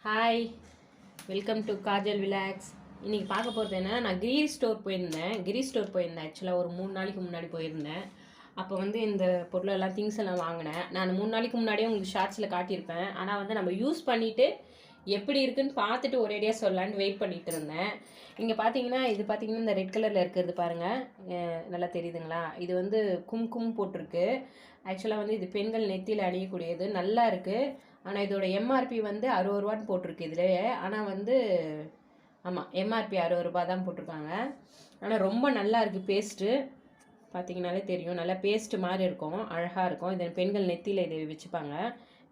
Hi, welcome to Kajal vlogs. இன்றைக்கி பார்க்க போகிறது என்னன்னா, நான் கிரி ஸ்டோர் போயிருந்தேன். ஆக்சுவலாக ஒரு 3 நாளைக்கு முன்னாடி போயிருந்தேன். அப்போ வந்து இந்த பொருளெல்லாம் திங்ஸ் எல்லாம் வாங்கினேன். நான் 3 நாளைக்கு முன்னாடியே உங்களுக்கு ஷார்ட்ஸில் காட்டியிருப்பேன். ஆனால் வந்து நம்ம யூஸ் பண்ணிவிட்டு எப்படி இருக்குன்னு பார்த்துட்டு ஒரேடியாக சொல்லலான்னு வெயிட் பண்ணிகிட்டு இருந்தேன். இங்கே பார்த்தீங்கன்னா இந்த ரெட் கலரில் இருக்கிறது பாருங்கள், நல்லா தெரியுதுங்களா? இது வந்து கும்கும் போட்டிருக்கு. ஆக்சுவலாக வந்து இது பெண்கள் நெத்தியில் அணியக்கூடியது, நல்லா இருக்குது. ஆனால் இதோட எம்ஆர்பி வந்து 60 ரூபான்னு போட்டிருக்கு இதுலேயே. ஆனால் வந்து ஆமாம், எம்ஆர்பி 60 ரூபா தான் போட்டிருக்காங்க. ஆனால் ரொம்ப நல்லா இருக்குது. பேஸ்ட்டு பார்த்தீங்கனாலே தெரியும், நல்லா பேஸ்ட்டு மாதிரி இருக்கும், அழகாக இருக்கும். இதை பெண்கள் நெத்தியில் இதை வச்சுப்பாங்க.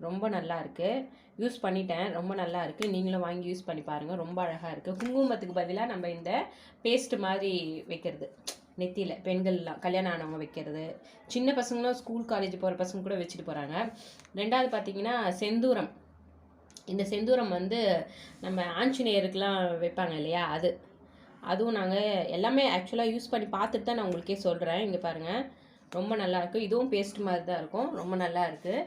ரொம்ப நல்லா இருக்குது. யூஸ் பண்ணிட்டேன், ரொம்ப நல்லா இருக்குது. நீங்களும் வாங்கி யூஸ் பண்ணி பாருங்கள், ரொம்ப அழகாக இருக்குது. குங்குமத்துக்கு பதிலாக நம்ம இந்த பேஸ்ட்டு மாதிரி வைக்கிறது நெத்தியில், பெண்கள்லாம் கல்யாணம் ஆனவங்க வைக்கிறது, சின்ன பசங்களும் ஸ்கூல் காலேஜ் போகிற பசங்க கூட வச்சுட்டு போகிறாங்க. ரெண்டாவது பார்த்தீங்கன்னா செந்தூரம். இந்த செந்தூரம் வந்து நம்ம ஆஞ்சநேயருக்கெலாம் வைப்பாங்க இல்லையா, அதுவும் நாங்கள் எல்லாமே ஆக்சுவலாக யூஸ் பண்ணி பார்த்துட்டு தான் நான் உங்களுக்கே சொல்கிறேன். இங்கே பாருங்கள், ரொம்ப நல்லாயிருக்கு. இதுவும் பேஸ்ட் மாதிரி தான் இருக்கும், ரொம்ப நல்லா இருக்குது.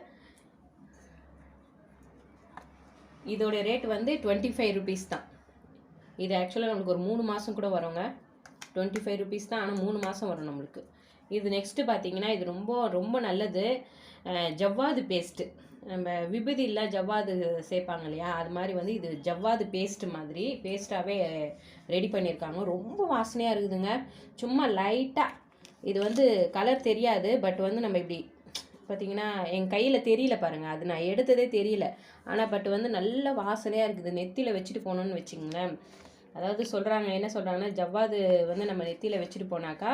இதோட ரேட் வந்து 25 ருபீஸ் தான். இது ஆக்சுவலாக நம்மளுக்கு ஒரு 3 மாதம் கூட வருங்க. 25 ருபீஸ் தான், ஆனால் 3 மாதம் வரும் நம்மளுக்கு. இது நெக்ஸ்ட்டு பார்த்தீங்கன்னா, இது ரொம்ப ரொம்ப நல்லது. ஜவ்வாது பேஸ்ட்டு, நம்ம விபூதியில் ஜவ்வாது சேர்ப்பாங்க இல்லையா, அது மாதிரி வந்து இது ஜவ்வாது பேஸ்ட்டு மாதிரி பேஸ்ட்டாகவே ரெடி பண்ணியிருக்காங்க. ரொம்ப வாசனையாக இருக்குதுங்க. சும்மா லைட்டாக இது வந்து கலர் தெரியாது, பட் வந்து நம்ம இப்படி பார்த்தீங்கன்னா என் கையில் தெரியல பாருங்கள், அது நான் எடுத்ததே தெரியல. ஆனால் பட் வந்து நல்ல வாசனையாக இருக்குது. நெத்தியில் வச்சுட்டு போனோன்னு வச்சுங்களேன். அதாவது என்ன சொல்கிறாங்கன்னா, ஜவ்வாது வந்து நம்ம நெத்தியில் வச்சுட்டு போனாக்கா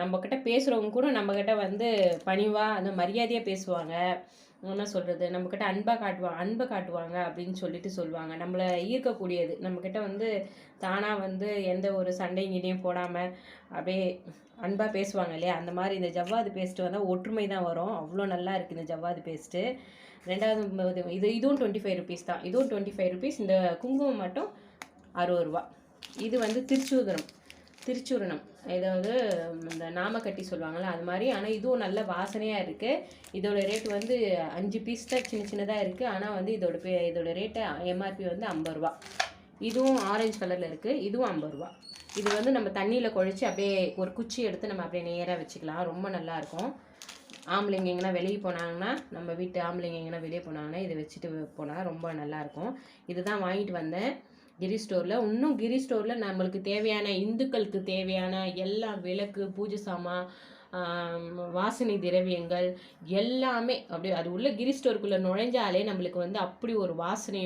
நம்மக்கிட்ட பேசுகிறவங்க கூட நம்மக்கிட்ட வந்து பணிவாக அந்த மரியாதையாக பேசுவாங்க. என்ன சொல்கிறது, நம்மக்கிட்ட அன்பை காட்டுவாங்க அப்படின்னு சொல்லுவாங்க. நம்மளை ஈர்க்கக்கூடியது, நம்மக்கிட்ட வந்து தானாக வந்து எந்த ஒரு சண்டைங்கிட்டையும் போடாமல் அப்படியே அன்பாக பேசுவாங்க இல்லையா, அந்த மாதிரி இந்த ஜவ்வாது பேஸ்ட்டு வந்தால் ஒற்றுமை தான் வரும். அவ்வளோ நல்லா இருக்குது இந்த ஜவ்வாது பேஸ்ட்டு. ரெண்டாவது இதுவும் 25 ருபீஸ் தான். இதுவும் 25 ருபீஸ். இந்த குங்குமம் மட்டும் 60 ரூபா. இது வந்து திருச்சூரணம், ஏதாவது இந்த நாமக்கட்டி சொல்லுவாங்கள்ல, அது மாதிரி. ஆனால் இதுவும் நல்ல வாசனையாக இருக்குது. இதோட ரேட் வந்து 5 பீஸ் தான் சின்னதாக இருக்குது. ஆனால் வந்து இதோட ரேட்டு எம்ஆர்பி வந்து 50 ரூபா. இதுவும் ஆரஞ்சு கலரில் இருக்குது, இதுவும் 50 ரூபா. இது வந்து நம்ம தண்ணியில் குழச்சி அப்படியே ஒரு குச்சி எடுத்து நம்ம அப்படியே நேராக வச்சுக்கலாம், ரொம்ப நல்லாயிருக்கும். ஆம்பளைங்க எங்கன்னா வெளியே போனாங்கன்னா, நம்ம வீட்டு ஆம்பளைங்க எங்கன்னா வெளியே போனாங்கன்னா இதை வச்சுட்டு போனால் ரொம்ப நல்லாயிருக்கும். இதுதான் வாங்கிட்டு வந்தேன் கிரி ஸ்டோரில். இன்னும் கிரி ஸ்டோரில் நம்மளுக்கு தேவையான, இந்துக்களுக்கு தேவையான எல்லா விளக்கு, பூஜை சாமான், வாசனை திரவியங்கள் எல்லாமே அப்படியே அது உள்ள கிரி ஸ்டோருக்குள்ளே நுழைஞ்சாலே நம்மளுக்கு வந்து அப்படி ஒரு வாசனையும்